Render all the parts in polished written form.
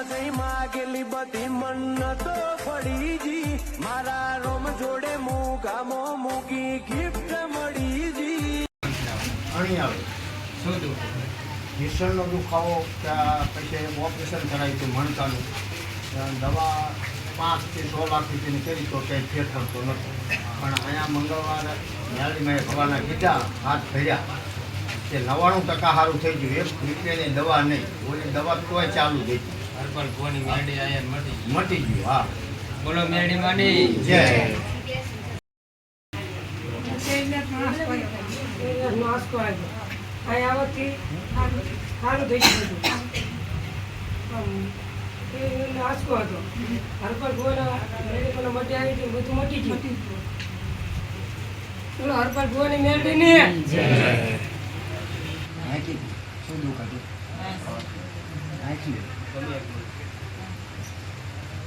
નહીં માગેલી બધી મન્નતો ફળીજી મારા રોમ જોડે મૂગામો મૂકી ગિફ્ટ મળીજી અણી આવે શું દુઃખ ભીષણનો દુખાવો ત્યાં પછી ઓપરેશન કરાવ્યું હતું મણકાનું દવા 5 થી 6 લાખ રૂપિયાની કરી તો કંઈ ફેર પડતો નહોતો પણ અહીંયા મંગળવારે ન્યાયાલયમાં ભગવાનના કીધા હાથ ભર્યા કે 99% સારું થઈ ગયું 1 રૂપિયાની દવા નહીં ઓલી દવા તોય ચાલુ થઈ ગઈ હરપલ ભુવાની મેરડી આયા મટી ગયું હા બોલો મેરડી માની જય આવતી સારું થઈ ગયું આંચકો હતો હરપલ ભુવાનો મટી આવી હતી બધું મટી ગયું બોલો હરપલ ભુવાની મેરડી ને શું દુઃખ હતું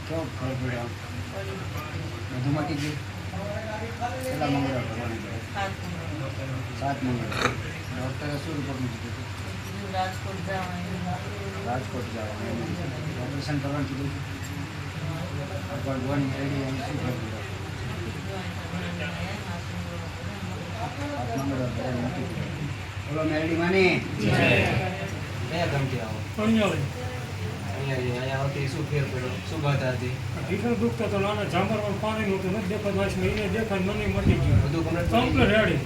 કેવો ખબર પડ્યો બધું મટી ગયું કેટલા મંગળવાર ભરવાનું 7 મંગળવાર ડૉક્ટરે શું રિપોર્ટ મૂકી દીધું રાજકોટ જવાનું ઓપરેશન કરવાનું કીધું ભગવાન મેળવી એમ શું ખબર બોલો મેળવી માની કયા ગામથી આવો અહીંયા આવતી શું ફેર પડ્યો શું બાધા હતી ભીષણ દુઃખ તો નાના જામરમાં પાણી નહોતું નથી દેખાતું વાસ મહિને દેખાય મને મટી ગયું બધું કમ્પ્લીટ કમ્પ્લીટ રેડી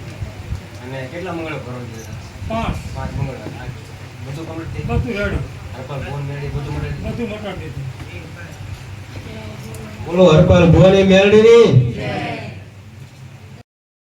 અને કેટલા મંગળવાર ભરવા જોઈએ 5 મંગળવાર બધું કમ્પ્લીટ થઈ બધું રેડી હરપલ ભુવન મેરડી બધું મળે બધું મટાડી દીધું બોલો હરપાલ ભુવાની મેરડીની